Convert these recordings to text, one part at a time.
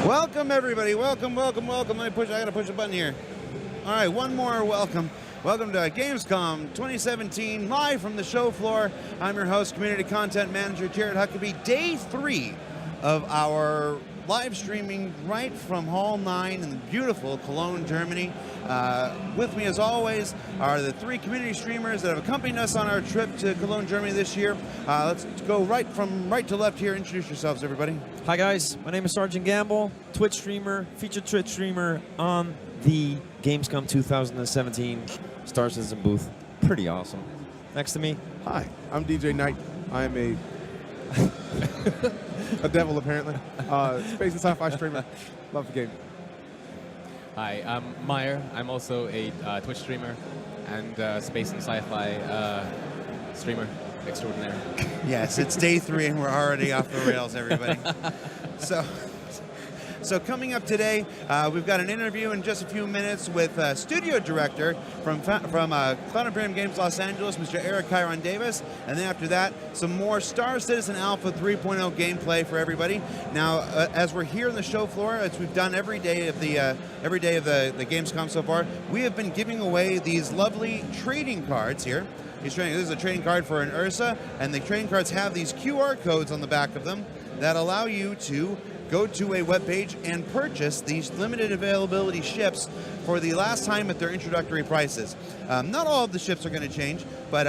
Welcome, everybody. Welcome, welcome, welcome. I gotta push a button here. All right, one more welcome. Welcome to GamesCom 2017, live from the show floor. I'm your host, Community Content Manager Jared Huckabee. Day 3 of our live streaming right from Hall 9 in beautiful Cologne, Germany. With me, as always, are the 3 community streamers that have accompanied us on our trip to Cologne, Germany this year. Let's go from right to left here. Introduce yourselves, everybody. Hi, guys. My name is Sergeant Gamble, Twitch streamer, featured Twitch streamer on the Gamescom 2017 Star Citizen booth. Pretty awesome. Next to me. Hi, I'm DJ Knight. I'm a devil, apparently. Space and sci-fi streamer. Love the game. Hi, I'm Meyer. I'm also a Twitch streamer and space and sci-fi streamer extraordinaire. Yes, it's day 3 and we're already off the rails, everybody. So coming up today, we've got an interview in just a few minutes with studio director from Cloud Imperium Games Los Angeles, Mr. Eric Kieron Davis, and then after that, some more Star Citizen Alpha 3.0 gameplay for everybody. Now, as we're here on the show floor, as we've done every day of the Gamescom so far, we have been giving away these lovely trading cards here. This is a trading card for an Ursa, and the trading cards have these QR codes on the back of them that allow you to go to a webpage and purchase these limited availability ships for the last time at their introductory prices. Not all of the ships are going to change, but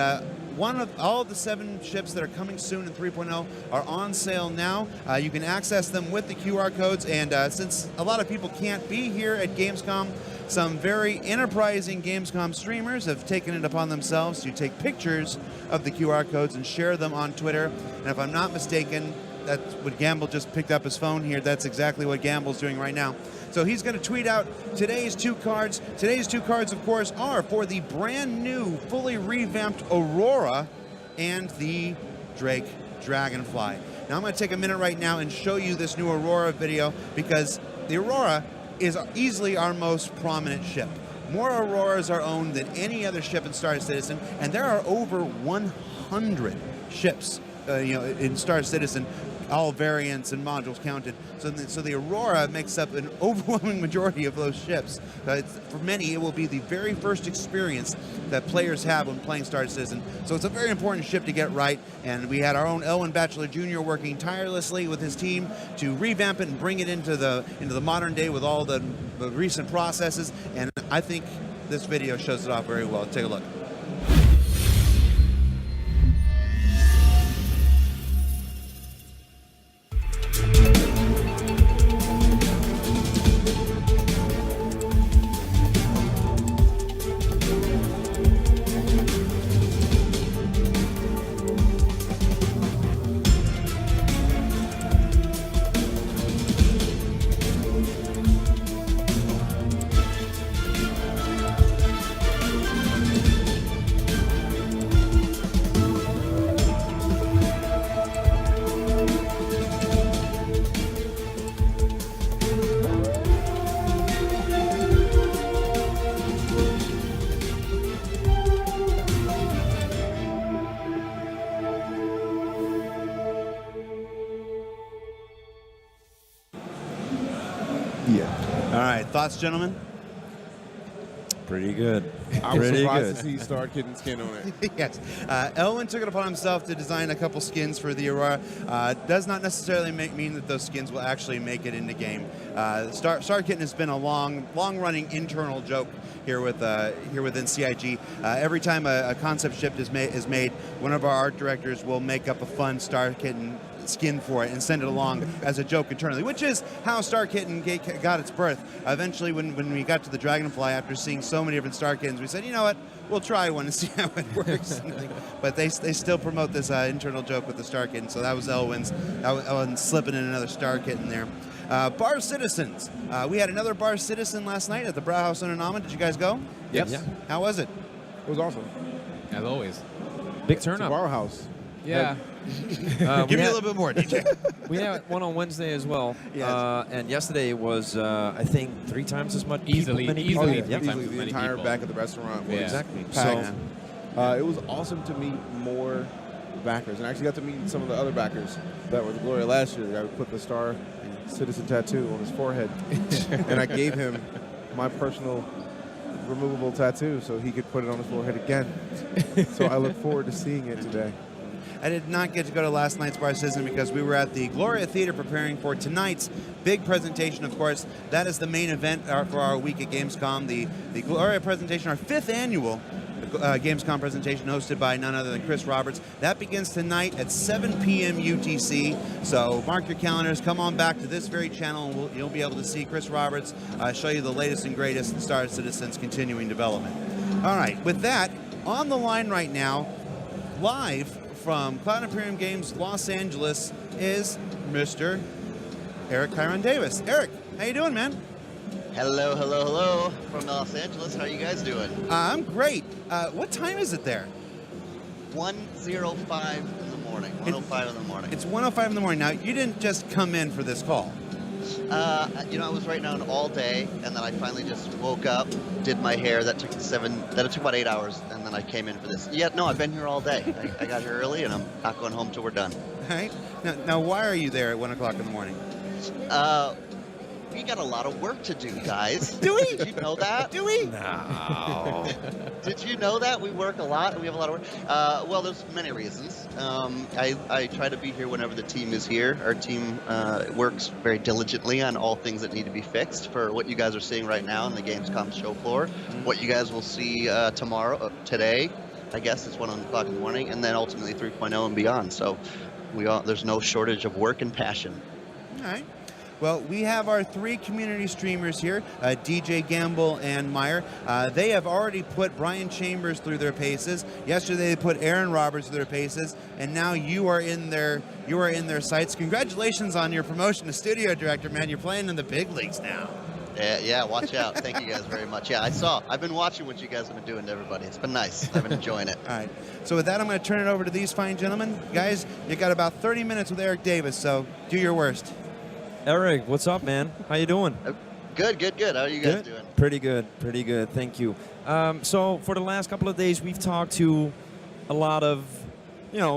all of the 7 ships that are coming soon in 3.0 are on sale now. You can access them with the QR codes, and since a lot of people can't be here at Gamescom, some very enterprising Gamescom streamers have taken it upon themselves to take pictures of the QR codes and share them on Twitter. And if I'm not mistaken, that's what Gamble just picked up his phone here. That's exactly what Gamble's doing right now. So he's going to tweet out today's 2 cards. Today's 2 cards, of course, are for the brand new, fully revamped Aurora and the Drake Dragonfly. Now I'm going to take a minute right now and show you this new Aurora video, because the Aurora is easily our most prominent ship. More Auroras are owned than any other ship in Star Citizen, and there are over 100 ships in Star Citizen, all variants and modules counted. So the Aurora makes up an overwhelming majority of those ships. For many, it will be the very first experience that players have when playing Star Citizen. So it's a very important ship to get right, and we had our own Elwin Batchelor Jr. working tirelessly with his team to revamp it and bring it into the modern day with all the recent processes, and I think this video shows it off very well. Take a look. All right, thoughts, gentlemen? Pretty good. I was surprised to see Star Kitten skin on it. Yes. Elwin took it upon himself to design a couple skins for the Aurora. Does not necessarily mean that those skins will actually make it into game. Star Kitten has been a long-running internal joke here within CIG. Every time a concept ship is made, one of our art directors will make up a fun Star Kitten skin for it and send it along as a joke internally, which is how Star Kitten got its birth. Eventually, when we got to the Dragonfly, after seeing so many different Star Kittens, we said, you know what, we'll try one and see how it works. But they still promote this internal joke with the Star Kitten, so that was Elwin's slipping in another Star Kitten there. Bar Citizens. We had another Bar Citizen last night at the Brauhaus Unternahmen. Did you guys go? Yes. Yeah. How was it? It was awesome. As always. Big It's a turnout. bar house. Yeah. Give me a little bit more, DJ. We had one on Wednesday as well. Yes. And yesterday was, I think, 3 times as much. Easily. Many Easily. people. Yeah. Yep. Easily the Many entire people. back of the restaurant was Yeah. Exactly. packed. So, It was awesome to meet backers, and I actually got to meet some of the other backers that were the glory last year. I put the Star citizen tattoo on his forehead, and I gave him my personal removable tattoo so he could put it on his forehead again. So I look forward to seeing it today. I did not get to go to last night's Bar Citizen because we were at the Gloria Theater preparing for tonight's big presentation. Of course, that is the main event for our week at Gamescom. The Gloria presentation, our 5th annual Gamescom presentation, hosted by none other than Chris Roberts. That begins tonight at 7 p.m. UTC. So mark your calendars. Come on back to this very channel, and you'll be able to see Chris Roberts show you the latest and greatest in Star Citizen's continuing development. All right, with that, on the line right now, live from Cloud Imperium Games Los Angeles is Mr. Eric Kieron Davis. Eric, how you doing, man? Hello, hello, hello from Los Angeles. How are you guys doing? I'm great. What time is it there? 1:05 in the morning. 1:05 in the morning. It's 1:05 in the morning. Now, you didn't just come in for this call. You know, I was writing down all day, and then I finally just woke up, did my hair. That took about 8 hours, and then I came in for this. Yeah, no, I've been here all day. I got here early, and I'm not going home till we're done. All right. Now, why are you there at 1 o'clock in the morning? We got a lot of work to do, guys. Do we? Did you know that? Do we? No. Did you know that? We work a lot, and we have a lot of work. Well, there's many reasons. I try to be here whenever the team is here. Our team works very diligently on all things that need to be fixed for what you guys are seeing right now on the Gamescom show floor, what you guys will see today, I guess it's 1 o'clock in the morning, and then ultimately 3.0 and beyond. So there's no shortage of work and passion. All right. Well, we have our 3 community streamers here, DJ, Gamble, and Meyer. They have already put Brian Chambers through their paces. Yesterday, they put Aaron Roberts through their paces, and now you are in their sights. Congratulations on your promotion to studio director, man. You're playing in the big leagues now. Yeah, watch out. Thank you guys very much. Yeah, I've been watching what you guys have been doing to everybody. It's been nice. I've been enjoying it. All right. So with that, I'm going to turn it over to these fine gentlemen. Guys, you got about 30 minutes with Eric Davis, so do your worst. Eric, what's up, man? How you doing? Good. How are you guys doing? Pretty good. Thank you. So for the last couple of days, we've talked to a lot of,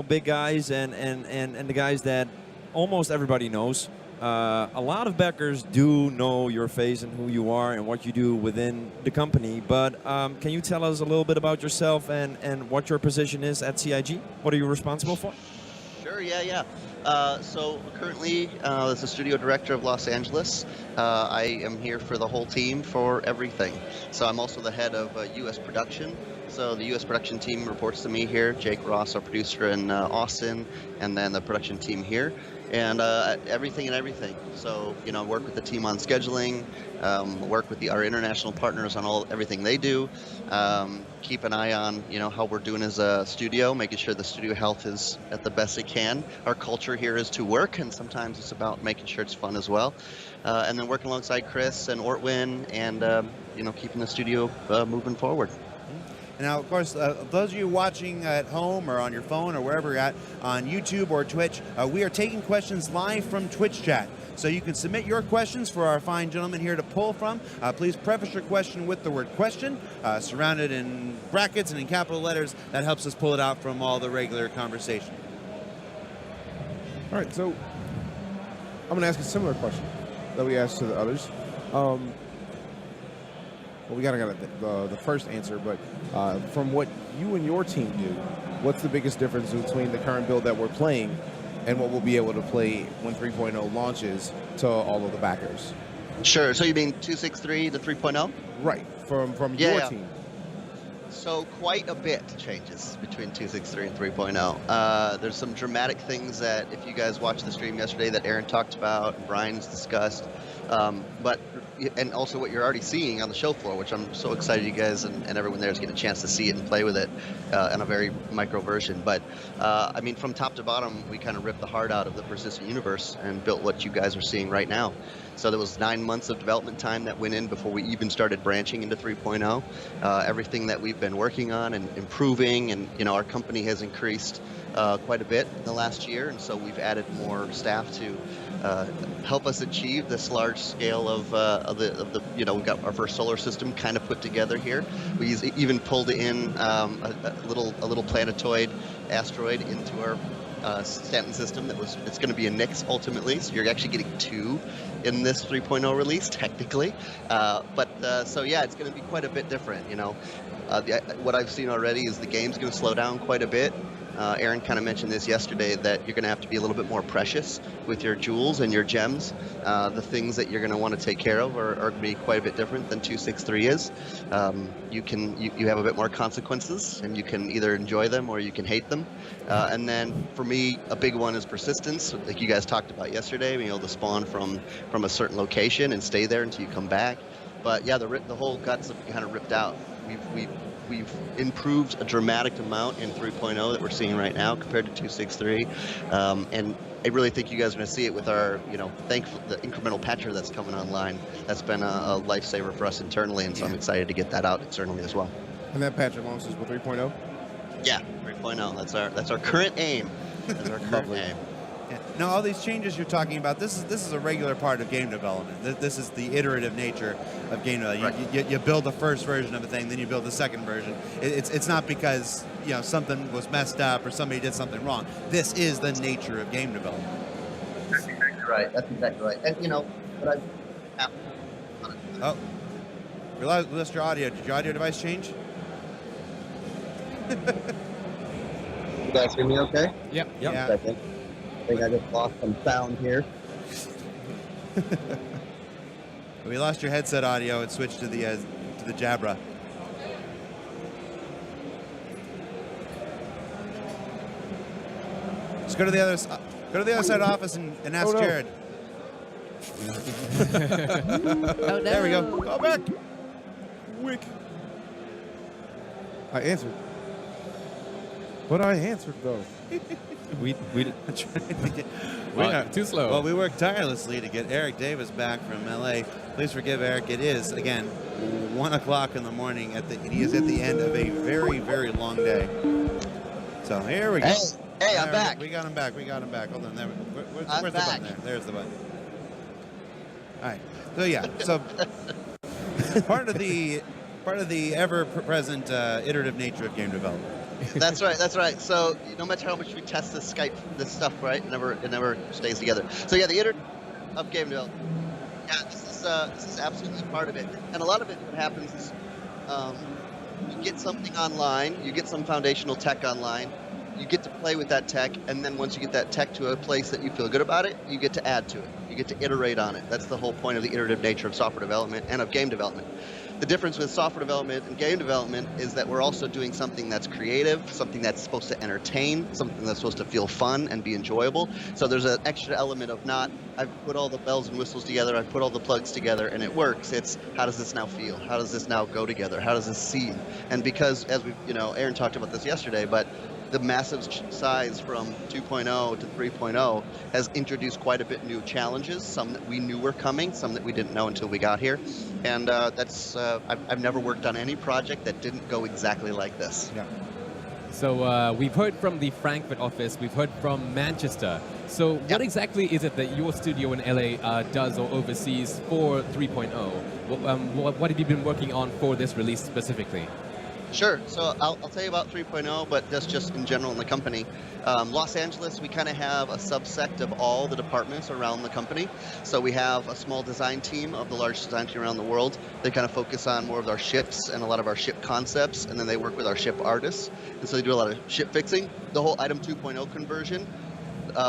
big guys and the guys that almost everybody knows. A lot of backers do know your face and who you are and what you do within the company. But can you tell us a little bit about yourself and what your position is at CIG? What are you responsible for? Sure, yeah. So currently, as the studio director of Los Angeles, I am here for the whole team for everything. So I'm also the head of U.S. production. So the U.S. production team reports to me here. Jake Ross, our producer in Austin, and then the production team here. And everything. So, work with the team on scheduling, work with our international partners on everything they do, keep an eye on, how we're doing as a studio, making sure the studio health is at the best it can. Our culture here is to work, and sometimes it's about making sure it's fun as well. And then working alongside Chris and Ortwin and, keeping the studio moving forward. Now, of course, those of you watching at home or on your phone or wherever you're at, on YouTube or Twitch, we are taking questions live from Twitch chat. So you can submit your questions for our fine gentlemen here to pull from. Please preface your question with the word question, surrounded in brackets and in capital letters. That helps us pull it out from all the regular conversation. All right, so I'm going to ask a similar question that we asked to the others. Well, we got the first answer, but from what you and your team do, what's the biggest difference between the current build that we're playing and what we'll be able to play when 3.0 launches to all of the backers? Sure. So you mean 2.6.3 to 3.0? Right. From your team. So quite a bit changes between 2.6.3 and 3.0. There's some dramatic things that if you guys watched the stream yesterday that Aaron talked about, and Brian's discussed, and also what you're already seeing on the show floor, which I'm so excited you guys and everyone there is getting a chance to see it and play with it in a very micro version. But from top to bottom, we kind of ripped the heart out of the persistent universe and built what you guys are seeing right now. So there was 9 months of development time that went in before we even started branching into 3.0. Everything that we've been working on and improving, and our company has increased quite a bit in the last year, and so we've added more staff to help us achieve this large scale of the we got our first solar system kind of put together here. We even pulled in a little planetoid asteroid into our Stanton system it's going to be a Nix ultimately, so you're actually getting 2 in this 3.0 release technically. So yeah, it's going to be quite a bit different. What I've seen already is the game's going to slow down quite a bit. Aaron kind of mentioned this yesterday, that you're going to have to be a little bit more precious with your jewels and your gems. The things that you're going to want to take care of are going to be quite a bit different than 2.6.3 is. You have a bit more consequences, and you can either enjoy them or you can hate them. And then for me, a big one is persistence, like you guys talked about yesterday, being able to spawn from a certain location and stay there until you come back. But yeah, the whole guts have kind of ripped out. We've improved a dramatic amount in 3.0 that we're seeing right now compared to 2.6.3, and I really think you guys are going to see it with our, the incremental patcher that's coming online. That's been a lifesaver for us internally, and so I'm excited to get that out externally as well. And that patcher launches with 3.0? Yeah, 3.0. That's our current aim. That's our current aim. Yeah. Now, all these changes you're talking about, this is a regular part of game development. This is the iterative nature of game development. Right. You build the first version of a thing, then you build the second version. It's not because something was messed up or somebody did something wrong. This is the nature of game development. That's exactly right. And what Oh, we lost your audio. Did your audio device change? you guys hear me okay? Yep. Yeah. I think I just lost some sound here. We lost your headset audio and switched to the Jabra. Just go to the other side of the office and ask Jared. Oh, no. There we go. Go back. Wick. I answered. But I answered, though. We Too slow. Well, we worked tirelessly to get Eric Davis back from LA. Please forgive Eric. It is, again, 1 o'clock in the morning. He is at the end of a very, very long day. So here we go. Hey, I'm back. We got him back. Hold on. Where's I'm the back. button there? There's the button. All right. So yeah. So part of the ever-present iterative nature of game development. That's right. So no matter how much we test this stuff, right, it never stays together. So yeah, the iterative of game development. Yeah, this is absolutely part of it. And a lot of it, what happens is you get something online, you get some foundational tech online, you get to play with that tech, and then once you get that tech to a place that you feel good about it, you get to add to it. You get to iterate on it. That's the whole point of the iterative nature of software development and of game development. The difference with software development and game development is that we're also doing something that's creative, something that's supposed to entertain, something that's supposed to feel fun and be enjoyable. So there's an extra element of not, I've put all the bells and whistles together, I've put all the plugs together, and it works. It's, how does this now feel? How does this now go together? How does this seem? And because, as we, Aaron talked about this yesterday, but the massive size from 2.0 to 3.0 has introduced quite a bit new challenges, some that we knew were coming, some that we didn't know until we got here. And I've never worked on any project that didn't go exactly like this. Yeah. So we've heard from the Frankfurt office, we've heard from Manchester. So what exactly is it that your studio in LA does or oversees for 3.0? What have you been working on for this release specifically? Sure. So I'll tell you about 3.0, but that's just in general in the company. Los Angeles, we kind of have a subsect of all the departments around the company. So we have a small design team of the largest design team around the world. They kind of focus on more of our ships and a lot of our ship concepts, and then they work with our ship artists. And so they do a lot of ship fixing. The whole Item 2.0 conversion,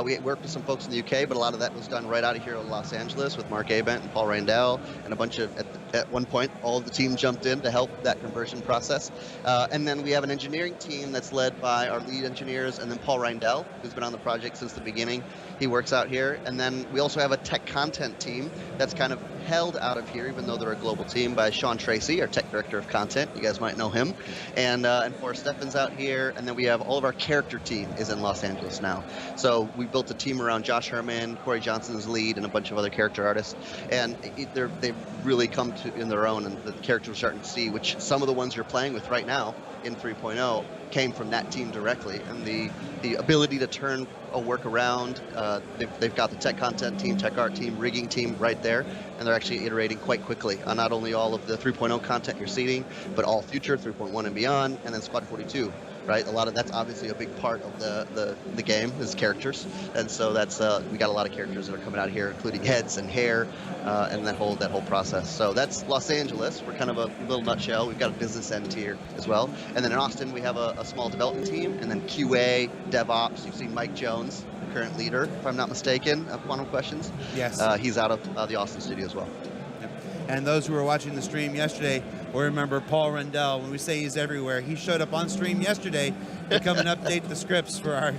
we worked with some folks in the UK, but a lot of that was done right out of here in Los Angeles with Mark Abent and Paul Reindel, and a bunch of, at one point, all of the team jumped in to help that conversion process. And then we have an engineering team that's led by our lead engineers, and then Paul Reindel, who's been on the project since the beginning. He works out here. And then we also have a tech content team that's kind of held out of here, even though they're a global team, by Sean Tracy, our tech director of content. You guys might know him. And Forrest Steffen's out here. And then we have all of our character team is in Los Angeles now. So we built a team around Josh Herman, Corey Johnson's lead, and a bunch of other character artists. And they've really come to in their own, and the characters we're starting to see, which some of the ones you're playing with right now in 3.0 came from that team directly. And the ability to turn a workaround. They've got the tech content team, tech art team, rigging team right there, and they're actually iterating quite quickly on not only all of the 3.0 content you're seeing, but all future 3.1 and beyond, and then Squad 42. Right, that's obviously a big part of the game is characters, and so that's we got a lot of characters that are coming out here, including heads and hair, and that whole process. So that's Los Angeles. We're kind of a little nutshell. We've got a business end here as well, and then in Austin we have a small development team, and then QA, DevOps. You've seen Mike Jones, the current leader, if I'm not mistaken, of Quantum Questions. Yes. He's out of the Austin studio as well. And those who were watching the stream yesterday will remember Paul Rendell. When we say he's everywhere, he showed up on stream yesterday to come and update the scripts for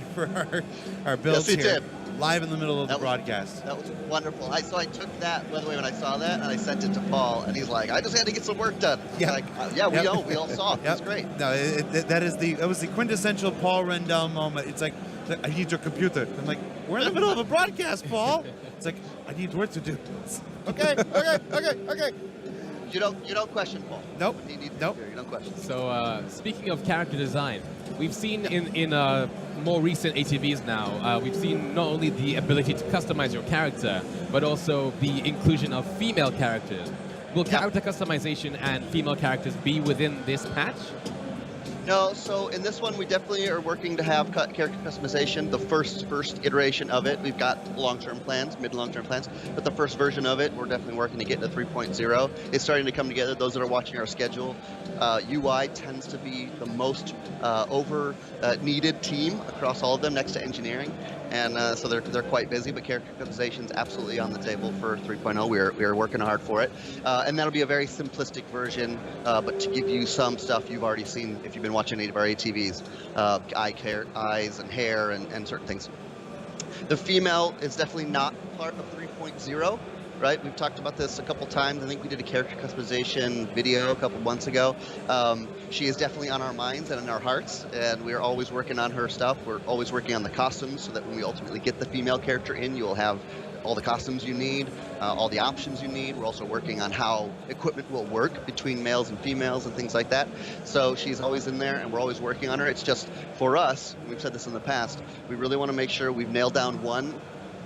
our builds Yes, he here, did. live in the middle of the broadcast. That was wonderful. So I took that, by the way, when I saw that, and I sent it to Paul, and he's like, I just had to get some work done. Yeah. Like, yeah, we all saw it. It was great. No, that was the quintessential Paul Rendell moment. It's like, I need your computer. I'm like, we're in the middle of a broadcast, Paul. It's like, I need work to do. Okay. You don't question Paul. Nope. Nope. You don't question. So speaking of character design, we've seen in more recent ATVs now, we've seen not only the ability to customize your character, but also the inclusion of female characters. Will character customization and female characters be within this patch? No, so in this one, we definitely are working to have character customization. The first iteration of it, we've got long-term plans, mid and long-term plans, but the first version of it, we're definitely working to get to 3.0. It's starting to come together. Those that are watching our schedule, UI tends to be the most needed team across all of them, next to engineering, and so they're quite busy. But character customization is absolutely on the table for 3.0. We are working hard for it, and that'll be a very simplistic version, but to give you some stuff you've already seen if you've been watching any of our ATVs, eyes and hair and certain things. The female is definitely not part of 3.0. Right, we've talked about this a couple times. I think we did a character customization video a couple months ago. She is definitely on our minds and in our hearts, and we're always working on her stuff. We're always working on the costumes so that when we ultimately get the female character in, you'll have all the costumes you need, all the options you need. We're also working on how equipment will work between males and females and things like that. So she's always in there, and we're always working on her. It's just, for us, we've said this in the past, we really want to make sure we've nailed down one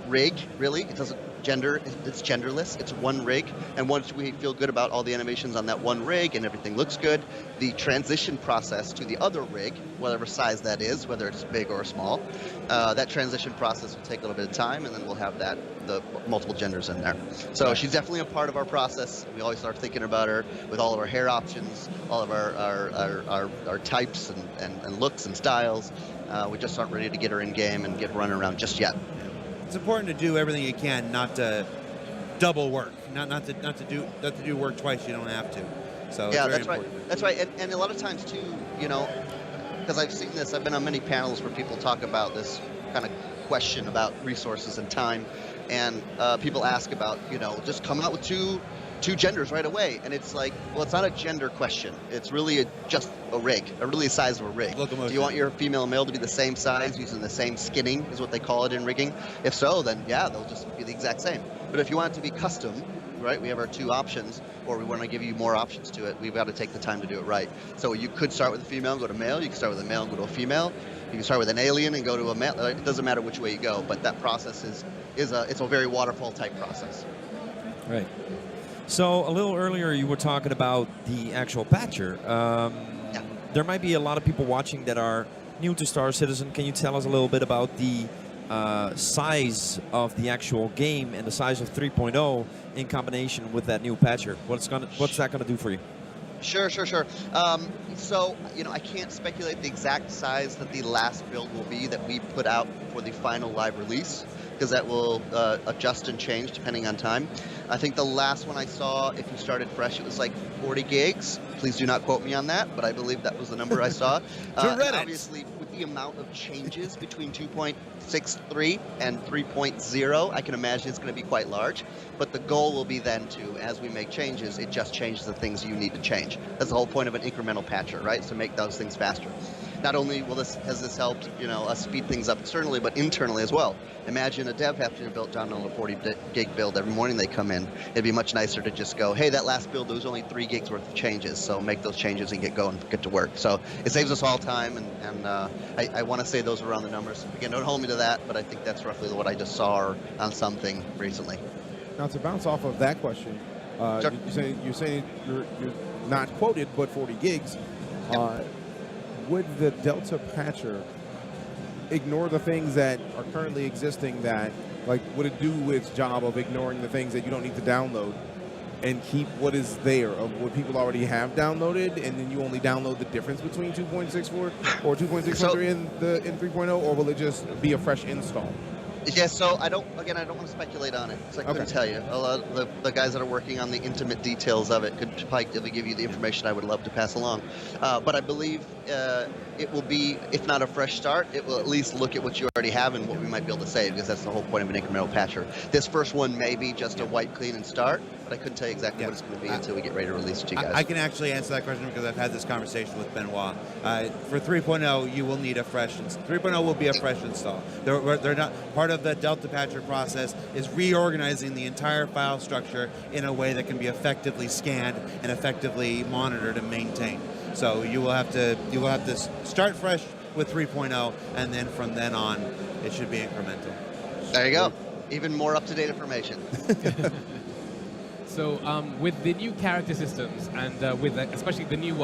rig, really. It doesn't gender, it's genderless. It's one rig, and once we feel good about all the animations on that one rig and everything looks good, the transition process to the other rig, whatever size that is, whether it's big or small, that transition process will take a little bit of time, and then we'll have the multiple genders in there. So she's definitely a part of our process. We always start thinking about her with all of our hair options, all of our types and looks and styles. We just aren't ready to get her in game and get running around just yet. It's important to do everything you can, not to double work, not to do work twice. You don't have to. So yeah, it's very that's important. right. That's right. And a lot of times too, because I've seen this, I've been on many panels where people talk about this kind of question about resources and time, and people ask about, just come out with two genders right away, and it's like, well, it's not a gender question. It's really just a rig, really a size of a rig. Locomotion. Do you want your female and male to be the same size, using the same skinning, is what they call it in rigging? If so, then yeah, they'll just be the exact same. But if you want it to be custom, right, we have our two options, or we want to give you more options to it, we've got to take the time to do it right. So you could start with a female and go to male. You can start with a male and go to a female. You can start with an alien and go to a male. It doesn't matter which way you go, but that process is a very waterfall type process. Right. So a little earlier you were talking about the actual patcher. Yeah. There might be a lot of people watching that are new to Star Citizen. Can you tell us a little bit about the size of the actual game and the size of 3.0 in combination with that new patcher? What's that gonna do for you? Sure. So, I can't speculate the exact size that the last build will be that we put out for the final live release, because that will adjust and change depending on time. I think the last one I saw, if you started fresh, it was like 40 gigs. Please do not quote me on that, but I believe that was the number I saw. And obviously, with the amount of changes between 2.63 and 3.0, I can imagine it's going to be quite large. But the goal will be then to, as we make changes, it just changes the things you need to change. That's the whole point of an incremental patcher, right? To make those things faster. not only has this helped, us speed things up externally, but internally as well. Imagine a dev having to build down on a 40 gig build every morning they come in. It'd be much nicer to just go, hey, that last build, there was only 3 gigs worth of changes, so make those changes and get going, get to work. So it saves us all time, and I want to say those are around the numbers. Again, don't hold me to that, but I think that's roughly what I just saw on something recently. Now, to bounce off of that question, Sure. you're saying you're not quoted, but 40 gigs. Would the Delta patcher ignore the things that are currently existing that, like, would it do its job of ignoring the things that you don't need to download and keep what is there of what people already have downloaded, and then you only download the difference between 2.64 or 2.6 in 3.0, or will it just be a fresh install? Yeah, so I don't want to speculate on it, so I couldn't tell you. A lot of the guys that are working on the intimate details of it could probably give you the information I would love to pass along. But I believe it will be, if not a fresh start, it will at least look at what you already have and what we might be able to save, because that's the whole point of an incremental patcher. This first one may be just a wipe, clean, and start, but I couldn't tell you exactly what it's going to be until we get ready to release it to you guys. I can actually answer that question because I've had this conversation with Benoit. For 3.0, you will need a fresh 3.0 will be a fresh install. They're not part of the Delta patcher process is reorganizing the entire file structure in a way that can be effectively scanned and effectively monitored and maintained. So you will have to start fresh with 3.0, and then from then on, it should be incremental. There you go. Even more up-to-date information. So with the new character systems and with especially the new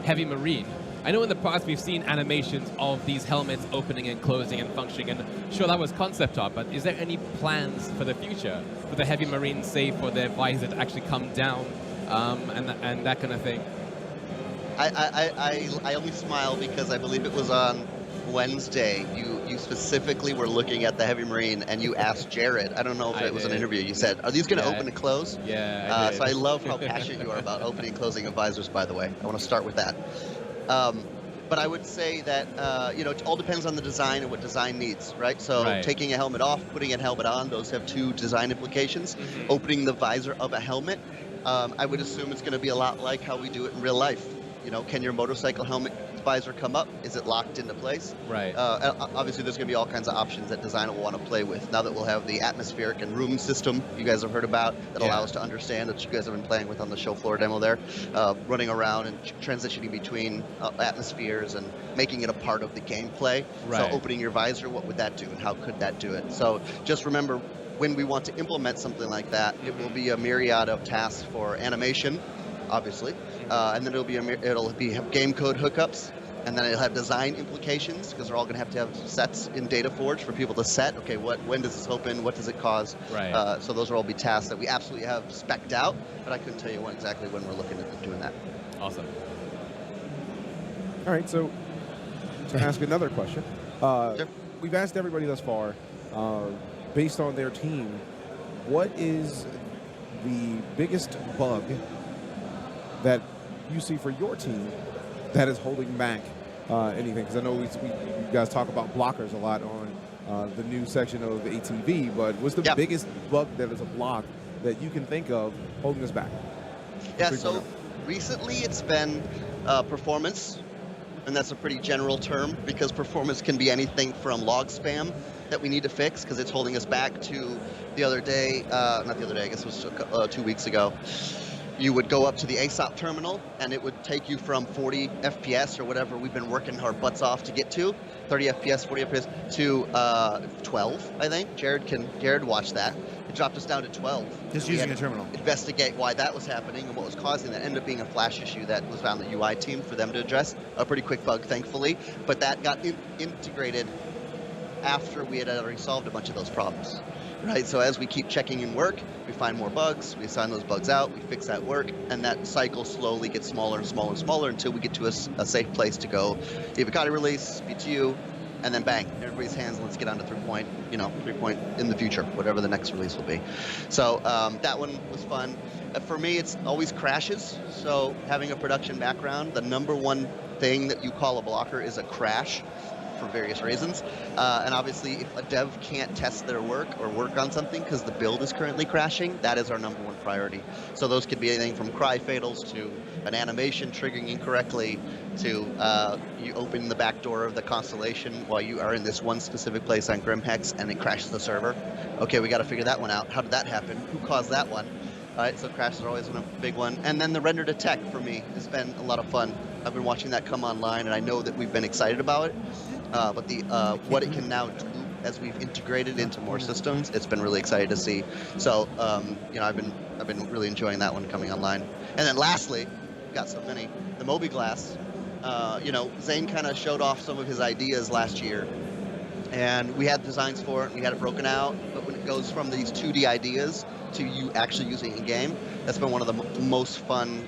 Heavy Marine, I know in the past we've seen animations of these helmets opening and closing and functioning, and sure, that was concept art, but is there any plans for the future for the Heavy Marines, say, for their visor to actually come down and that kind of thing? I only smile because I believe it was on Wednesday. You specifically were looking at the Heavy Marine and you asked Jared, I don't know if it was an interview, you said, are these going to open and close? Yeah, I did. So I love how passionate you are about opening and closing of visors, by the way. I want to start with that. But I would say that, it all depends on the design and what design needs, right? So taking a helmet off, putting a helmet on, those have 2 design implications. Opening the visor of a helmet, I would assume it's going to be a lot like how we do it in real life. Can your motorcycle helmet visor come up? Is it locked into place? Right. Obviously, there's going to be all kinds of options that designer will want to play with. Now that we'll have the atmospheric and room system you guys have heard about that allow us to understand, that you guys have been playing with on the show floor demo there, running around and transitioning between atmospheres and making it a part of the gameplay. Right. So opening your visor, what would that do and how could that do it? So just remember, when we want to implement something like that, it will be a myriad of tasks for animation, obviously, and then it'll be game code hookups, and then it'll have design implications because they're all going to have sets in DataForge for people to set. Okay, when does this open? What does it cause? Right. So those will all be tasks that we absolutely have spec'd out, but I couldn't tell you exactly when we're looking at doing that. Awesome. All right, so to ask another question, Sure. we've asked everybody thus far, based on their team, what is the biggest bug that you see for your team that is holding back anything? Because I know you guys talk about blockers a lot on the new section of ATV, but what's the biggest bug that is a block that you can think of holding us back? Yeah, so recently it's been performance, and that's a pretty general term because performance can be anything from log spam that we need to fix because it's holding us back to the other day, not the other day, I guess it was 2 weeks ago. You would go up to the ASOP terminal and it would take you from 40 FPS or whatever we've been working our butts off to get to, 30 FPS, 40 FPS, to 12, I think. Jared watched that. It dropped us down to 12. Just using a terminal. Investigate why that was happening and what was causing that. Ended up being a flash issue that was on the UI team for them to address. A pretty quick bug, thankfully. But that got integrated after we had already solved a bunch of those problems. Right, so as we keep checking in work, we find more bugs, we assign those bugs out, we fix that work, and that cycle slowly gets smaller and smaller and smaller until we get to a safe place to go. Avocado release, BTU, and then bang, everybody's hands, let's get on to 3 point in the future, whatever the next release will be. So that one was fun. For me, it's always crashes. So having a production background, the #1 thing that you call a blocker is a crash. for various reasons. And obviously, if a dev can't test their work or work on something because the build is currently crashing, that is our #1 priority. So those could be anything from cry fatals to an animation triggering incorrectly to you open the back door of the constellation while you are in this one specific place on Grimhex and it crashes the server. Okay, we got to figure that one out. How did that happen? Who caused that one? All right, so crashes are always a big one. And then the render detect for me has been a lot of fun. I've been watching that come online, and I know that we've been excited about it. But the what it can now do as we've integrated into more systems, it's been really exciting to see. So you know, I've been really enjoying that one coming online. And then lastly, got so many, the Mobi-Glass. You know, Zane kind of showed off some of his ideas last year, and we had designs for it. We had it broken out, but when it goes from these 2D ideas to you actually using it in game, that's been one of the most fun,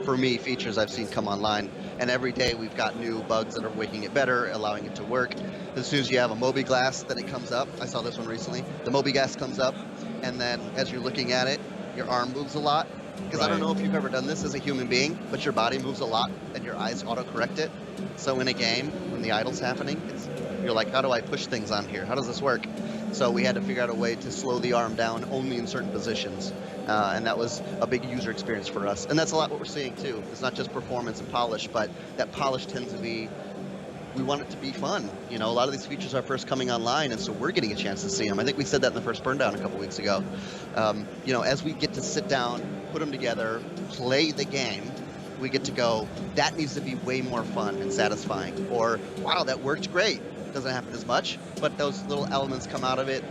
for me, features I've seen come online. And every day we've got new bugs that are making it better, allowing it to work. As soon as you have a Mobi-Glass, then it comes up. I saw this one recently. The Mobi-Glass comes up, and then as you're looking at it, your arm moves a lot. Because I don't know if you've ever done this as a human being, but your body moves a lot, and your eyes auto-correct it. So in a game, when the idle's happening, you're like, how do I push things on here? How does this work? So we had to figure out a way to slow the arm down only in certain positions. And that was a big user experience for us. And that's a lot what we're seeing too. It's not just performance and polish, but that polish tends to be, we want it to be fun. You know, a lot of these features are first coming online, and so we're getting a chance to see them. I think we said that in the first Burndown a couple weeks ago. You know, as we get to sit down, put them together, play the game, we get to go, that needs to be way more fun and satisfying. Or, wow, that worked great. Doesn't happen as much, but those little elements come out of it.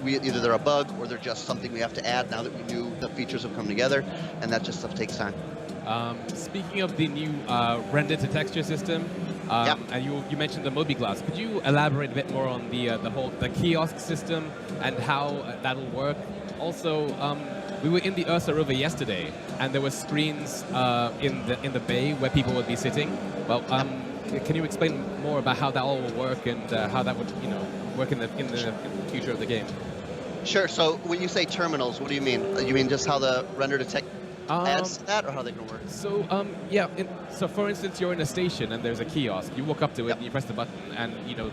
Either they're a bug or they're just something we have to add now that we knew the features have come together, and that just stuff takes time. Speaking of the new render to texture system, Yeah. and you mentioned the Mobi-Glass. Could you elaborate a bit more on the kiosk system and how that'll work? Also, we were in the Ursa River yesterday, and there were screens in the bay where people would be sitting. Well, can you explain more about how that all will work and how that would, you know, work in the future of the game? Sure. So when you say terminals, what do you mean? You mean just how the render detect adds to that, or how they can work? So yeah. So for instance, you're in a station and there's a kiosk. You walk up to it and you press the button, and you know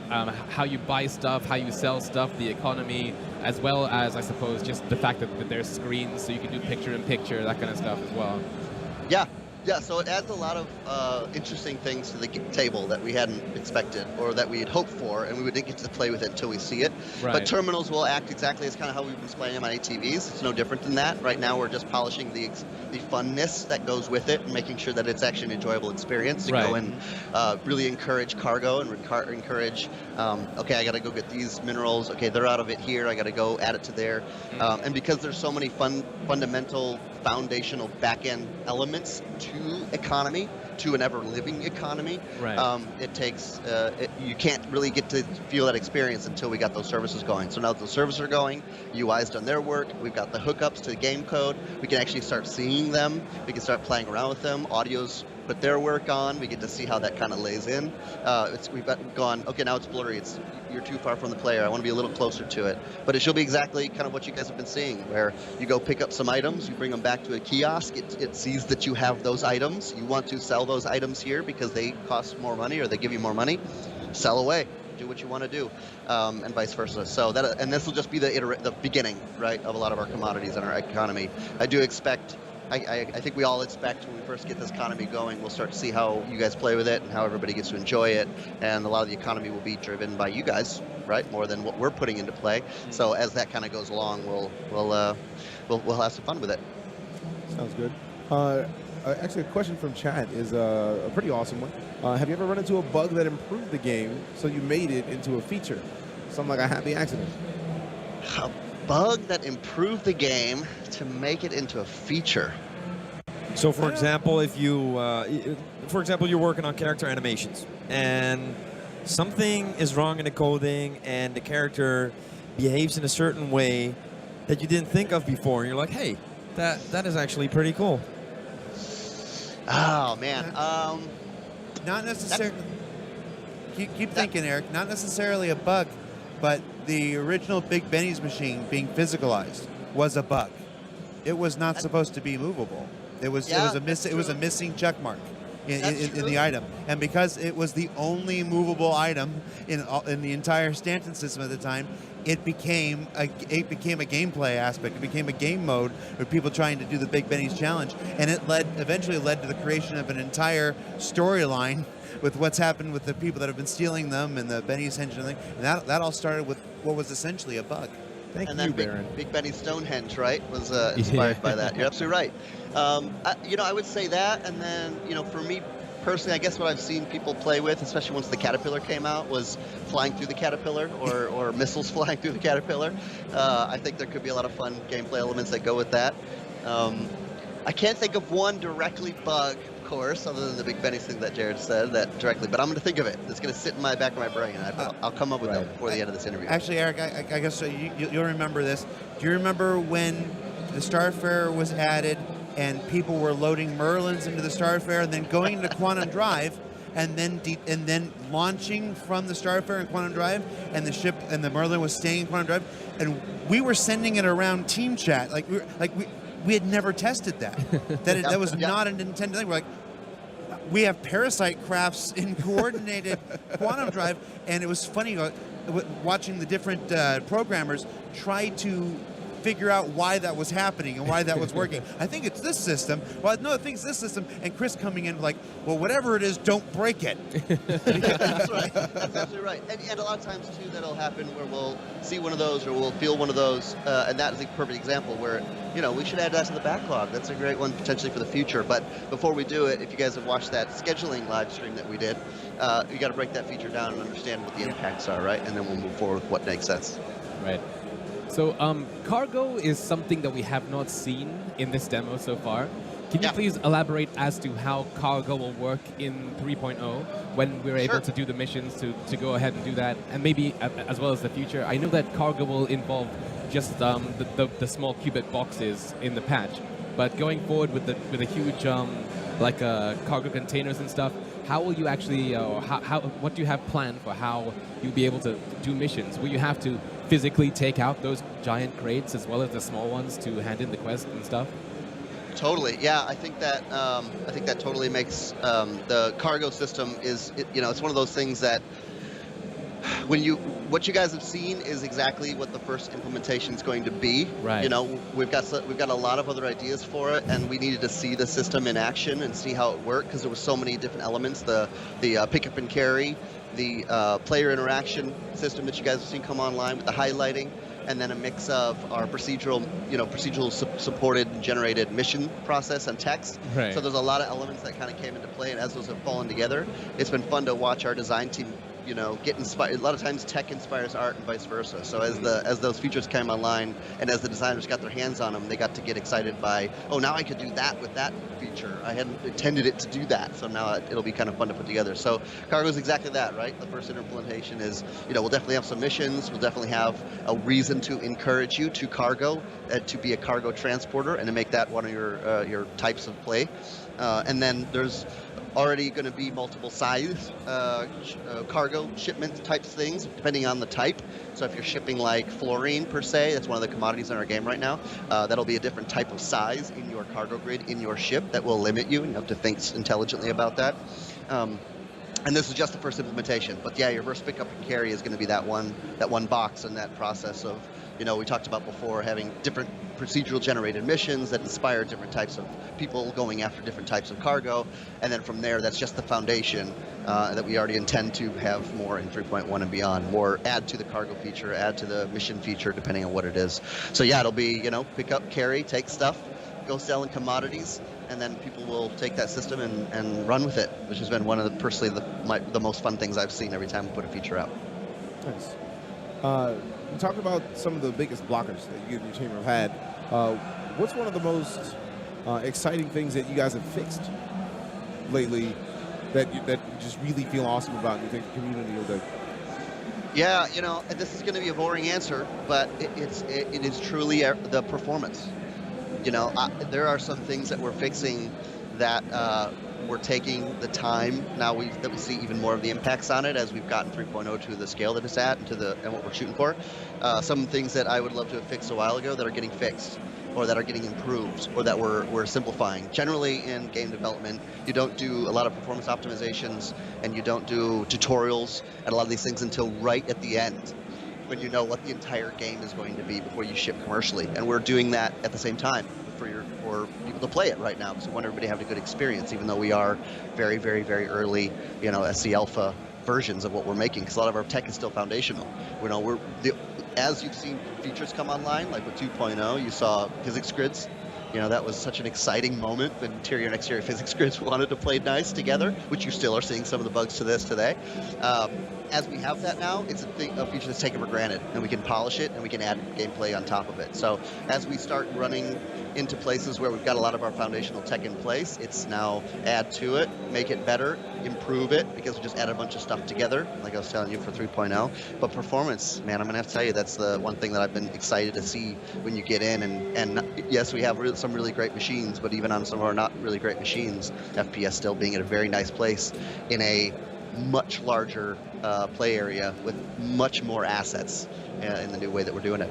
how you buy stuff, how you sell stuff, the economy, as well as I suppose just the fact that there's screens, so you can do picture-in-picture, that kind of stuff as well. Yeah. Yeah, so it adds a lot of interesting things to the table that we hadn't expected or that we had hoped for, and we didn't get to play with it until we see it. Right. But terminals will act exactly as kind of how we've been displaying them on ATVs. It's no different than that. Right now we're just polishing the funness that goes with it and making sure that it's actually an enjoyable experience to go and really encourage cargo and encourage, okay, I got to go get these minerals. Okay, they're out of it here. I got to go add it to there. And because there's so many fundamental foundational back-end elements to economy, to an ever-living economy, it takes, you can't really get to feel that experience until we got those services going. So now that the services are going, UI's done their work, we've got the hookups to the game code, we can actually start seeing them, we can start playing around with them, audio's put their work on, we get to see how that kind of lays in. We've gone, okay, now it's blurry, you're too far from the player, I want to be a little closer to it. But it should be exactly kind of what you guys have been seeing, where you go pick up some items, you bring them back to a kiosk, it sees that you have those items, you want to sell those items here because they cost more money or they give you more money, sell away. Do what you want to do, and vice versa. So that, and this will just be the beginning, right, of a lot of our commodities and our economy. I do expect, I think we all expect when we first get this economy going, we'll start to see how you guys play with it and how everybody gets to enjoy it, and a lot of the economy will be driven by you guys, right, more than what we're putting into play. So as that kind of goes along, we'll have some fun with it. Sounds good. Actually, a question from chat is a pretty awesome one. Have you ever run into a bug that improved the game so you made it into a feature? Something like a happy accident. A bug that improved the game to make it into a feature. So, for example, if you, you're working on character animations, and something is wrong in the coding, and the character behaves in a certain way that you didn't think of before, and you're like, hey, that is actually pretty cool. Oh man, not necessarily. Keep thinking, Eric. Not necessarily a bug, but the original Big Benny's machine being physicalized was a bug. It was not supposed to be movable. It was a missing check mark. in the item. And because it was the only movable item in the entire Stanton system at the time, it became a gameplay aspect. It became a game mode with people trying to do the Big Benny's challenge, and it eventually led to the creation of an entire storyline with what's happened with the people that have been stealing them and the Benny's Henge and everything. And that all started with what was essentially a bug. Thank and you, then Baron. Big Benny Stonehenge, right, was inspired by that. You're absolutely right. I would say that, and then, for me personally, I guess what I've seen people play with, especially once the Caterpillar came out, was flying through the Caterpillar or missiles flying through the Caterpillar. I think there could be a lot of fun gameplay elements that go with that. I can't think of one directly bug, of course, other than the Big Benny thing that Jared said that directly, but I'm going to think of it. It's going to sit in my back of my brain, and I'll come up with that before the end of this interview. Actually, Eric, I guess you'll remember this. Do you remember when the Starfarer was added and people were loading Merlins into the Starfarer and then going into Quantum Drive and then launching from the Starfarer in Quantum Drive, and the ship and the Merlin was staying in Quantum Drive, and we were sending it around team chat we had never tested that. That was not an intended thing. We're like, we have parasite crafts in coordinated Quantum Drive, and it was funny watching the different programmers try to figure out why that was happening and why that was working. I think it's this system. Well, no, I think it's this system. And Chris coming in like, well, whatever it is, don't break it. That's right. That's absolutely right. And a lot of times, too, that'll happen where we'll see one of those or we'll feel one of those. And that is a perfect example where, we should add that to the backlog. That's a great one potentially for the future. But before we do it, if you guys have watched that scheduling live stream that we did, you got to break that feature down and understand what the impacts are, right? And then we'll move forward with what makes sense. Right. So cargo is something that we have not seen in this demo so far. Can you please elaborate as to how cargo will work in 3.0 when we're able to do the missions to go ahead and do that, and maybe as well as the future? I know that cargo will involve just the small qubit boxes in the patch, but going forward with the huge cargo containers and stuff, how will you actually, what do you have planned for how you'll be able to do missions? Will you have to physically take out those giant crates as well as the small ones to hand in the quest and stuff? Totally, yeah. I think that totally makes the cargo system is it's one of those things that what you guys have seen is exactly what the first implementation is going to be. Right. We've got a lot of other ideas for it, and we needed to see the system in action and see how it worked because there were so many different elements. The pick up and carry, the player interaction system that you guys have seen come online with the highlighting, and then a mix of our procedural supported and generated mission process and text. Right. So there's a lot of elements that kind of came into play, and as those have fallen together, it's been fun to watch our design team get inspired. A lot of times tech inspires art and vice versa. So as those features came online and as the designers got their hands on them, they got to get excited by, oh, now I could do that with that feature. I hadn't intended it to do that. So now it'll be kind of fun to put together. So cargo is exactly that, right? The first implementation is, we'll definitely have some missions. We'll definitely have a reason to encourage you to cargo, to be a cargo transporter and to make that one of your types of play. And then there's already going to be multiple size cargo shipment types things depending on the type. So if you're shipping like fluorine per se, that's one of the commodities in our game right now, that'll be a different type of size in your cargo grid in your ship that will limit you, and you have to think intelligently about that. And this is just the first implementation, but yeah, your first pick up and carry is going to be that one box and that process of, we talked about before having different procedural generated missions that inspire different types of people going after different types of cargo, and then from there, that's just the foundation that we already intend to have more in 3.1 and beyond, more add to the cargo feature, add to the mission feature, depending on what it is. So yeah, it'll be, pick up, carry, take stuff, go selling commodities, and then people will take that system and run with it, which has been one of the most fun things I've seen every time we put a feature out. Nice. You talked about some of the biggest blockers that you and your team have had. What's one of the most exciting things that you guys have fixed lately that you just really feel awesome about and you think the community will do? Yeah, this is going to be a boring answer, but it is truly the performance. There are some things that we're fixing that we're taking the time now that we see even more of the impacts on it as we've gotten 3.0 to the scale that it's at and what we're shooting for. Some things that I would love to have fixed a while ago that are getting fixed, or that are getting improved, or that we're simplifying. Generally in game development, you don't do a lot of performance optimizations, and you don't do tutorials and a lot of these things until right at the end, when you know what the entire game is going to be before you ship commercially. And we're doing that at the same time for people to play it right now, because we want everybody to have a good experience, even though we are very, very, very early, SC Alpha versions of what we're making, because a lot of our tech is still foundational. As you've seen features come online, like with 2.0, you saw physics grids. That was such an exciting moment when interior and exterior physics grids wanted to play nice together, which you still are seeing some of the bugs to this today. As we have that now, it's a feature that's taken for granted, and we can polish it, and we can add gameplay on top of it. So as we start running into places where we've got a lot of our foundational tech in place, it's now add to it, make it better, improve it, because we just add a bunch of stuff together, like I was telling you for 3.0. But performance, man, I'm going to have to tell you, that's the one thing that I've been excited to see when you get in. And yes, we have some really great machines, but even on some of our not really great machines, FPS still being at a very nice place in a much larger play area with much more assets in the new way that we're doing it.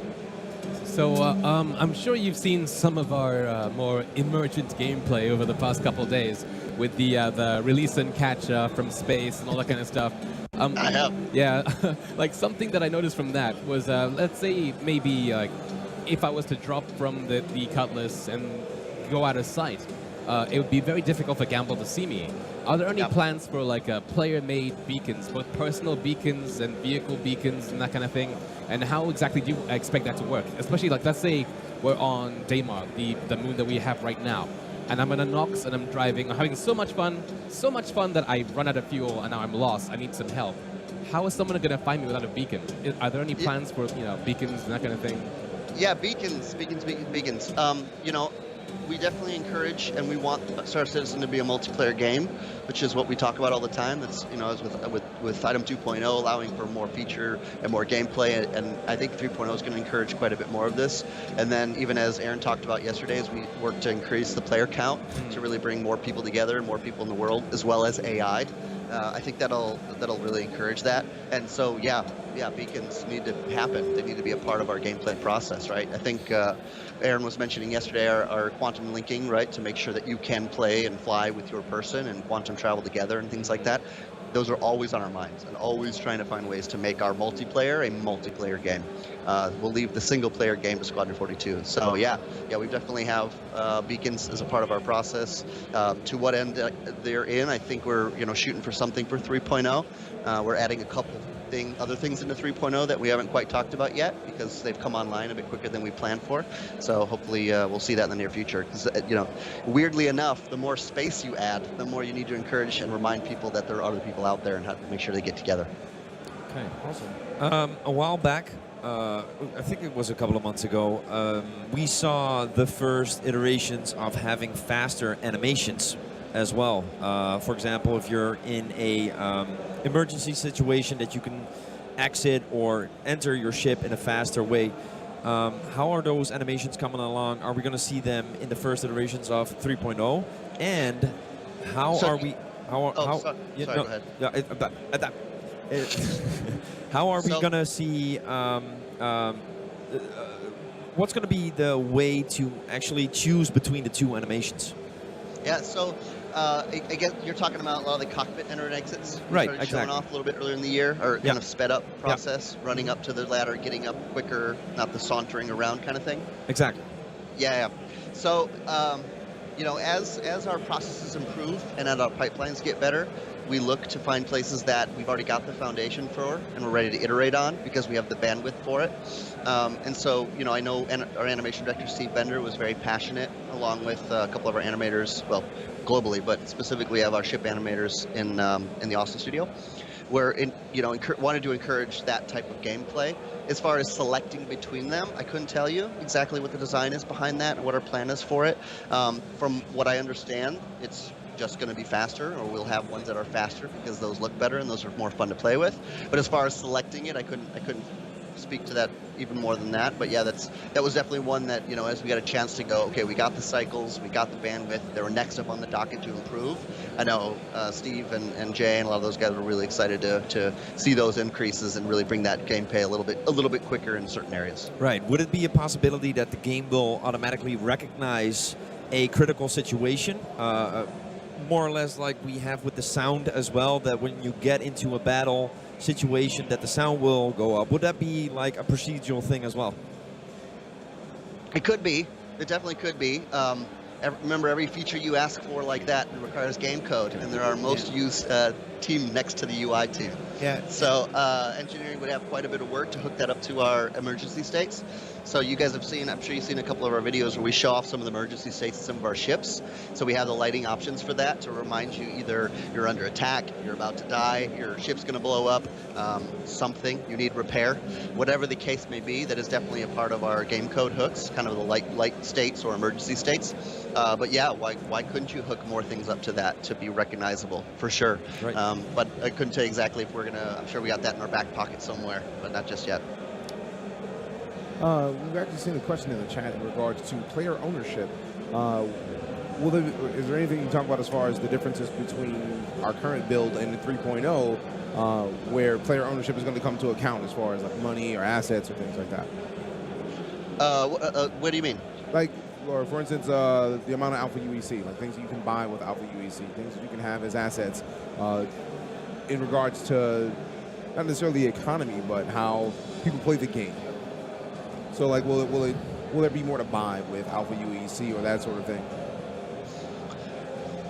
So I'm sure you've seen some of our more emergent gameplay over the past couple of days with the release and catch from space and all that kind of stuff. I have. Yeah, like something that I noticed from that was, let's say maybe like if I was to drop from the Cutlass and go out of sight, it would be very difficult for Gamble to see me. Are there any plans for like player-made beacons, both personal beacons and vehicle beacons and that kind of thing? And how exactly do you expect that to work? Especially like, let's say we're on Daymar, the moon that we have right now, and I'm in a Nox and I'm driving, I'm having so much fun that I run out of fuel and now I'm lost. I need some help. How is someone going to find me without a beacon? Are there any plans for beacons and that kind of thing? Yeah, beacons. We definitely encourage, and we want Star Citizen to be a multiplayer game, which is what we talk about all the time. That's as with Item 2.0, allowing for more feature and more gameplay, and I think 3.0 is going to encourage quite a bit more of this. And then even as Aaron talked about yesterday, as we work to increase the player count to really bring more people together, more people in the world, as well as AI. I think that'll really encourage that. And so yeah, beacons need to happen. They need to be a part of our gameplay process, right? I think Aaron was mentioning yesterday our quantum linking, right, to make sure that you can play and fly with your person and quantum travel together and things like that. Those are always on our minds, and always trying to find ways to make our multiplayer a multiplayer game. We'll leave the single-player game to Squadron 42. So yeah, we definitely have beacons as a part of our process. To what end they're in, I think we're shooting for something for 3.0. We're adding a couple other things into 3.0 that we haven't quite talked about yet, because they've come online a bit quicker than we planned for. So hopefully we'll see that in the near future. Because weirdly enough, the more space you add, the more you need to encourage and remind people that there are other people out there and how to make sure they get together. Okay, awesome. A while back, I think it was a couple of months ago, we saw the first iterations of having faster animations as well. For example, if you're in a emergency situation that you can exit or enter your ship in a faster way. How are those animations coming along? Are we going to see them in the first iterations of 3.0? And how are we? How? Sorry, go ahead. Yeah, how are we going to see? What's going to be the way to actually choose between the two animations? Yeah, so again, you're talking about a lot of the cockpit enter and exits. Right, exactly. Showing off a little bit earlier in the year, or kind of sped up process, running up to the ladder, getting up quicker, not the sauntering around kind of thing. Exactly. Yeah. So, as our processes improve and as our pipelines get better, we look to find places that we've already got the foundation for and we're ready to iterate on because we have the bandwidth for it. And so, I know our animation director, Steve Bender, was very passionate, along with a couple of our animators, well, globally, but specifically have our ship animators in the Austin studio, where wanted to encourage that type of gameplay. As far as selecting between them, I couldn't tell you exactly what the design is behind that and what our plan is for it. From what I understand, it's just going to be faster, or we'll have ones that are faster because those look better and those are more fun to play with. But as far as selecting it, I couldn't speak to that even more than that. But yeah, that was definitely one that, you know, as we got a chance to go, okay, we got the cycles, we got the bandwidth, they were next up on the docket to improve. I know Steve and Jay and a lot of those guys were really excited to see those increases and really bring that gameplay a little bit quicker in certain areas. Right. Would it be a possibility that the game will automatically recognize a critical situation? More or less like we have with the sound as well, that when you get into a battle situation that the sound will go up. Would that be like a procedural thing as well? It could be. It definitely could be. Remember, every feature you ask for like that requires game code, and there are most used team next to the UI team. Yeah. So engineering would have quite a bit of work to hook that up to our emergency states. So you guys have seen, I'm sure you've seen a couple of our videos where we show off some of the emergency states of some of our ships. So we have the lighting options for that to remind you either you're under attack, you're about to die, your ship's going to blow up, something, you need repair. Whatever the case may be, that is definitely a part of our game code hooks, kind of the light states or emergency states. But yeah, why couldn't you hook more things up to that to be recognizable, for sure. Right. But I couldn't tell you exactly if we're going to, I'm sure we got that in our back pocket somewhere, but not just yet. We've actually seen a question in the chat in regards to player ownership. Is there anything you can talk about as far as the differences between our current build and the 3.0, where player ownership is going to come to account as far as like money or assets or things like that? What do you mean? Like, or for instance, the amount of Alpha UEC, like things that you can buy with Alpha UEC, things that you can have as assets, in regards to not necessarily the economy, but how people play the game. So, like, will there be more to buy with Alpha UEC or that sort of thing?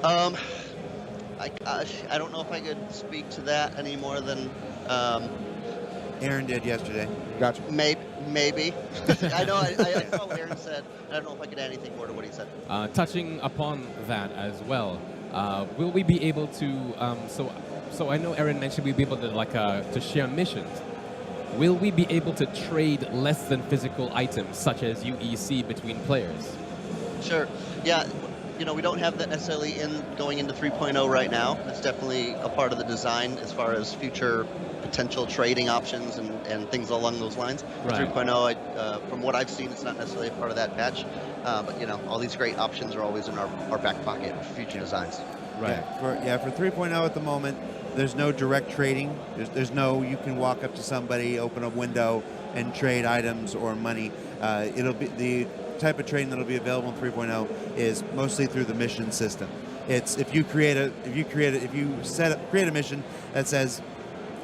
I don't know if I could speak to that any more than Aaron did yesterday. Gotcha. Maybe. I know. I saw what Aaron said. I don't know if I could add anything more to what he said. Touching upon that as well, will we be able to? So I know Aaron mentioned we'll be able to to share missions. Will we be able to trade less than physical items, such as UEC, between players? Sure. Yeah. You know, we don't have that necessarily going into 3.0 right now. That's definitely a part of the design as far as future potential trading options and things along those lines. Right. 3.0, from what I've seen, it's not necessarily a part of that patch. But, you know, all these great options are always in our back pocket for future designs. Right. Yeah, for 3.0 at the moment, there's no direct trading. There's no, you can walk up to somebody, open a window, and trade items or money. It'll be the type of trading that'll be available in 3.0 is mostly through the mission system. It's if you create a mission that says,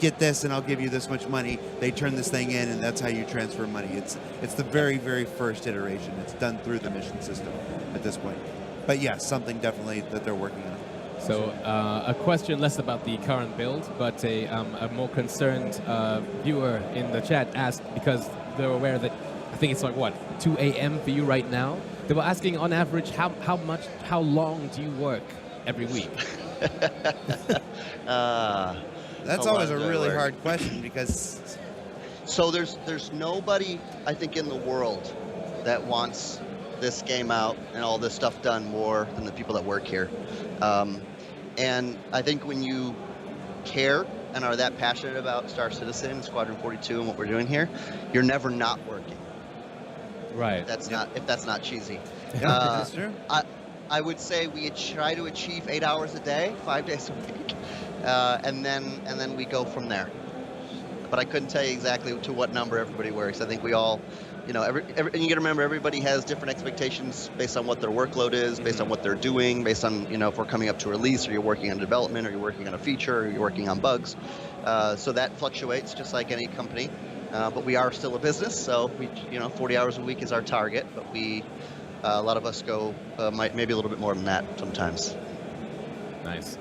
get this and I'll give you this much money, they turn this thing in and that's how you transfer money. It's the very, very first iteration. It's done through the mission system at this point. But yes, something definitely that they're working on. So a question less about the current build, but a more concerned viewer in the chat asked, because they're aware that I think it's like, what, 2 a.m. for you right now? They were asking, on average, how long do you work every week? That's always a really hard question because... So there's nobody, I think, in the world that wants this game out and all this stuff done more than the people that work here. And I think when you care and are that passionate about Star Citizen, Squadron 42, and what we're doing here, you're never not working. Right. If that's not cheesy. Yeah, that's true. I would say we try to achieve 8 hours a day, 5 days a week, and then we go from there. But I couldn't tell you exactly to what number everybody works. I think we all, you know, and you got to remember, everybody has different expectations based on what their workload is, based on what they're doing, based on, you know, if we're coming up to release, or you're working on development, or you're working on a feature, or you're working on bugs. So that fluctuates just like any company. But we are still a business, so we, you know, 40 hours a week is our target. But we, a lot of us go maybe a little bit more than that sometimes. Nice.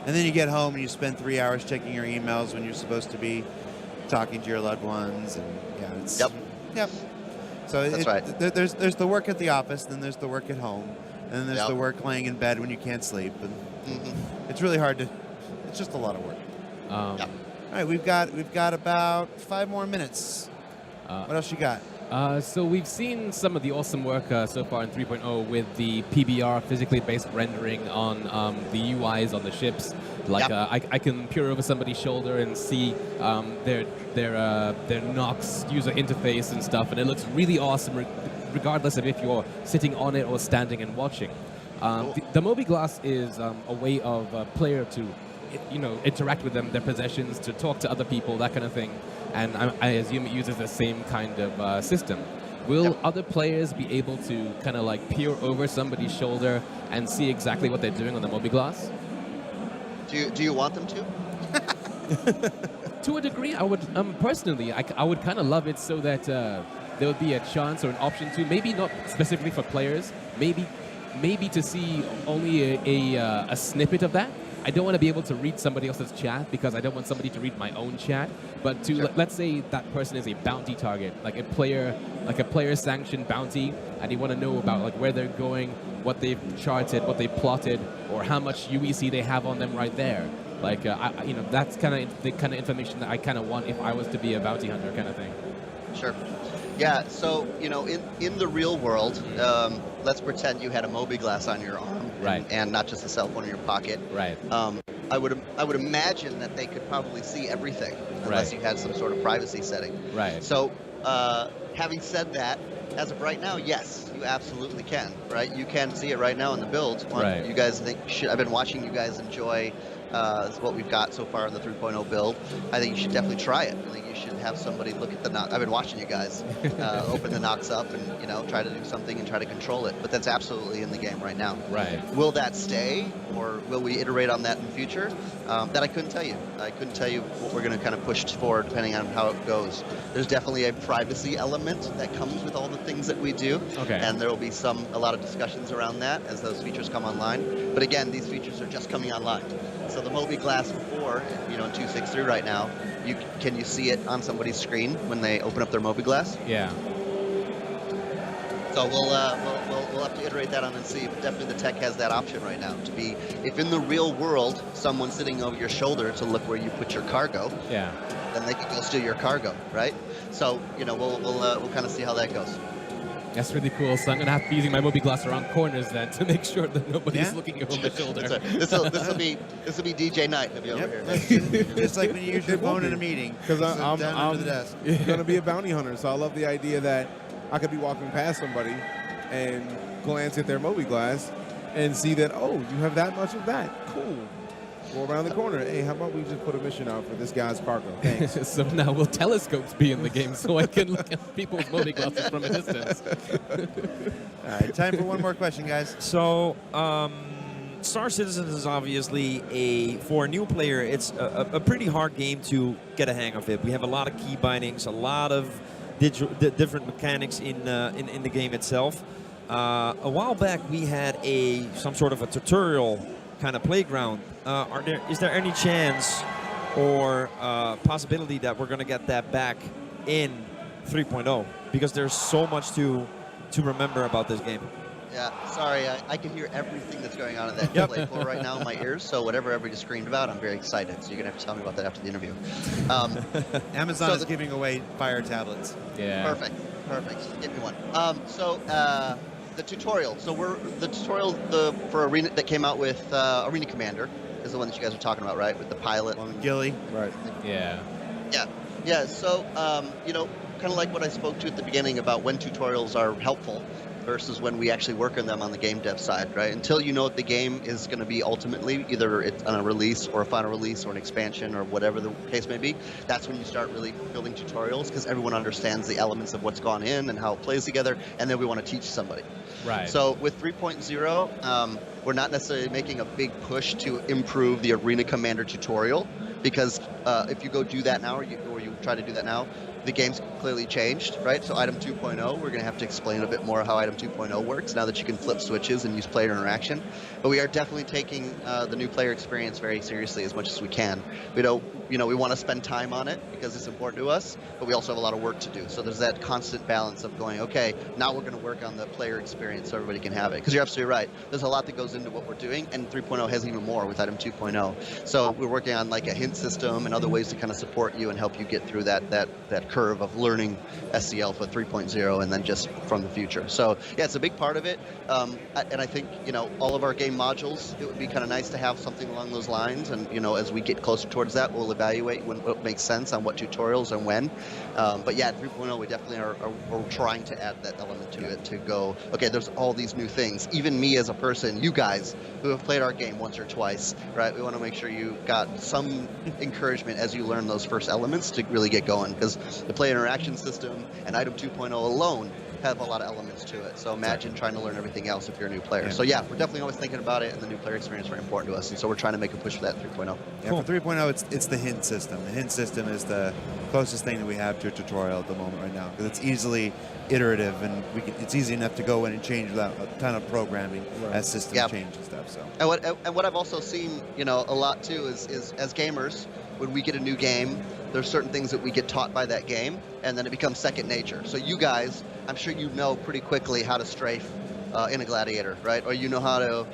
And then you get home and you spend 3 hours checking your emails when you're supposed to be talking to your loved ones, and yeah, it's yep. So that's right. There's the work at the office, then there's the work at home, and then there's the work laying in bed when you can't sleep, and it's really hard to. It's just a lot of work. Yeah. All right, we've got about 5 more minutes. What else you got? So we've seen some of the awesome work so far in 3.0 with the PBR, physically based rendering on the UIs on the ships. Like I can peer over somebody's shoulder and see their Nox user interface and stuff, and it looks really awesome, regardless of if you're sitting on it or standing and watching. The Moby Glass is a way of a player to, interact with their possessions, to talk to other people, that kind of thing. And I assume it uses the same kind of system. Will other players be able to kind of like peer over somebody's shoulder and see exactly what they're doing on the Moby Glass? Do you want them to? To a degree, I would personally. I would kind of love it so that there would be a chance or an option to, maybe not specifically for players, maybe to see only a snippet of that. I don't want to be able to read somebody else's chat because I don't want somebody to read my own chat. But to let's say that person is a bounty target, like a player-sanctioned bounty, and you want to know about like where they're going, what they've charted, what they plotted, or how much UEC they have on them right there. Like that's kind of the kind of information that I kind of want if I was to be a bounty hunter kind of thing. Sure. Yeah, so, in the real world, let's pretend you had a Moby Glass on your arm, and not just a cell phone in your pocket. Right. I would imagine that they could probably see everything, unless you had some sort of privacy setting. Right. So, having said that, as of right now, yes, you absolutely can, right? You can see it right now in the build. Right. You guys I've been watching you guys enjoy what we've got so far in the 3.0 build. I think you should definitely try it. I think you should have somebody look at the Nox. I've been watching you guys open the Nox up and try to do something and try to control it. But that's absolutely in the game right now. Right. Will that stay, or will we iterate on that in the future? That I couldn't tell you. I couldn't tell you what we're going to kind of push for depending on how it goes. There's definitely a privacy element that comes with all the things that we do. Okay. And there will be a lot of discussions around that as those features come online. But again, these features are just coming online. So the Moby Glass 4, in 2.6.3 right now, can you see it on somebody's screen when they open up their Moby Glass? Yeah. So we'll have to iterate that on and see. But definitely the tech has that option right now to be, if in the real world someone's sitting over your shoulder to look where you put your cargo, then they can go steal your cargo, right? So we'll kind of see how that goes. That's really cool. So I'm gonna have to be using my Moby Glass around corners then to make sure that nobody's looking over my shoulder. This will be DJ Night to be over here. Just like when you use your phone in a meeting. Because I'm under the desk. going to be a bounty hunter, so I love the idea that I could be walking past somebody and glance at their Moby Glass and see that, oh, you have that much of that. Cool. Go around the corner. Hey, how about we just put a mission out for this guy's cargo? Thanks. So now will telescopes be in the game so I can look at people's Moby Glasses from a distance? All right, time for one more question, guys. So, Star Citizen is obviously for a new player, it's a pretty hard game to get a hang of it. We have a lot of key bindings, a lot of different mechanics in the game itself. A while back, we had some sort of a tutorial kind of playground. Is there any chance or possibility that we're going to get that back in 3.0? Because there's so much to remember about this game. Yeah, sorry, I can hear everything that's going on in that display floor right now in my ears, so whatever everybody just screamed about, I'm very excited. So you're going to have to tell me about that after the interview. Amazon is giving away Fire tablets. Yeah. Perfect. Give me one. The tutorial. So the tutorial for Arena that came out with Arena Commander is the one that you guys are talking about, right? With the pilot. Gilly. Right. Yeah. Yeah. So kind of like what I spoke to at the beginning about when tutorials are helpful versus when we actually work on them on the game dev side, right? Until you know what the game is going to be ultimately, either it's on a release or a final release or an expansion or whatever the case may be, that's when you start really building tutorials because everyone understands the elements of what's gone in and how it plays together, and then we want to teach somebody. Right. So with 3.0, we're not necessarily making a big push to improve the Arena Commander tutorial because if you go do that now or you try to do that now, the game's clearly changed, right? So item 2.0, we're going to have to explain a bit more how item 2.0 works now that you can flip switches and use player interaction. But we are definitely taking the new player experience very seriously as much as we can. We want to spend time on it because it's important to us, but we also have a lot of work to do. So there's that constant balance of going, okay, now we're going to work on the player experience so everybody can have it. Because you're absolutely right. There's a lot that goes into what we're doing, and 3.0 has even more with item 2.0. So we're working on like a hint system and other ways to kind of support you and help you get through that curve of learning SC Alpha 3.0 and then just from the future. So yeah, it's a big part of it. And I think, you know, all of our game modules, it would be kind of nice to have something along those lines. And, you know, as we get closer towards that, we'll evaluate what makes sense on what tutorials and when. But yeah, at 3.0, we definitely are trying to add that element to it to go, okay, there's all these new things. Even me as a person, you guys who have played our game once or twice, right? We want to make sure you got some encouragement as you learn those first elements to really get going, because the player interaction system and item 2.0 alone have a lot of elements to it. So imagine trying to learn everything else if you're a new player. So yeah, we're definitely always thinking about it, and the new player experience is very important to us. And so we're trying to make a push for that 3.0. Yeah, for 3.0, it's the hint system. The hint system is the closest thing that we have to a tutorial at the moment right now, because it's easily iterative, and it's easy enough to go in and change without a ton of programming as systems change and stuff. So. And what I've also seen, you know, a lot too is as gamers, when we get a new game, there's certain things that we get taught by that game, and then it becomes second nature. So you guys, I'm sure you know pretty quickly how to strafe in a gladiator, right? Or you know how to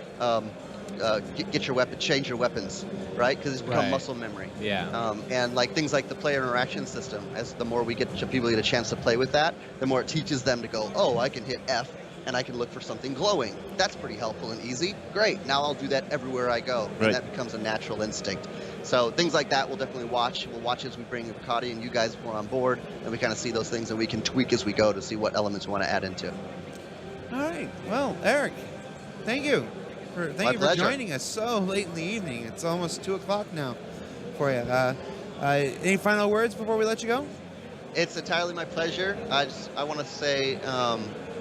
get your weapon, change your weapons, right? Because it's become muscle memory. Yeah. And like things like the player interaction system, as the more we get people get a chance to play with that, the more it teaches them to go, oh, I can hit F and I can look for something glowing. That's pretty helpful and easy. Great. Now I'll do that everywhere I go. And that becomes a natural instinct. So things like that we'll definitely watch. We'll watch as we bring Cody and you guys more on board, and we kind of see those things, and we can tweak as we go to see what elements we want to add into. All right. Well, Eric, thank you for joining us so late in the evening. It's almost 2 o'clock now for you. Any final words before we let you go? It's entirely my pleasure. I want to say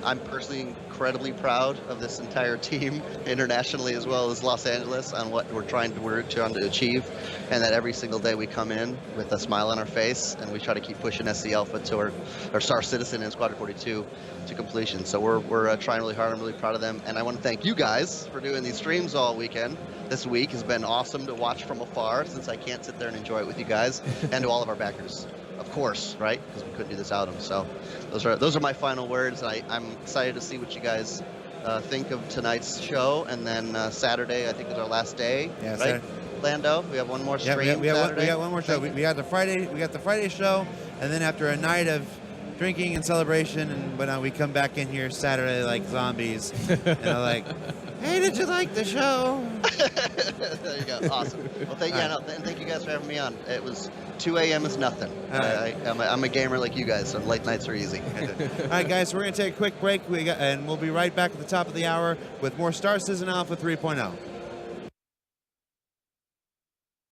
I'm personally incredibly proud of this entire team, internationally as well as Los Angeles, on what we're trying to achieve, and that every single day we come in with a smile on our face, and we try to keep pushing SC Alpha to our Star Citizen and Squadron 42 to completion. So we're trying really hard. I'm really proud of them, and I want to thank you guys for doing these streams all weekend. This week has been awesome to watch from afar, since I can't sit there and enjoy it with you guys, and to all of our backers. Of course, right? Because we couldn't do this without them. So those are my final words. I'm excited to see what you guys think of tonight's show, and then Saturday I think is our last day. Yeah, right? Saturday. Lando, we have one more stream. We got one more show. We got the Friday show, and then after a night of drinking and celebration, but we come back in here Saturday like zombies, and I'm like, hey, did you like the show? There you go. Awesome. Well, thank you guys for having me on. It was 2 a.m. is nothing. I'm a gamer like you guys, so late nights are easy. All right, guys, so we're going to take a quick break, and we'll be right back at the top of the hour with more Star Citizen Alpha 3.0.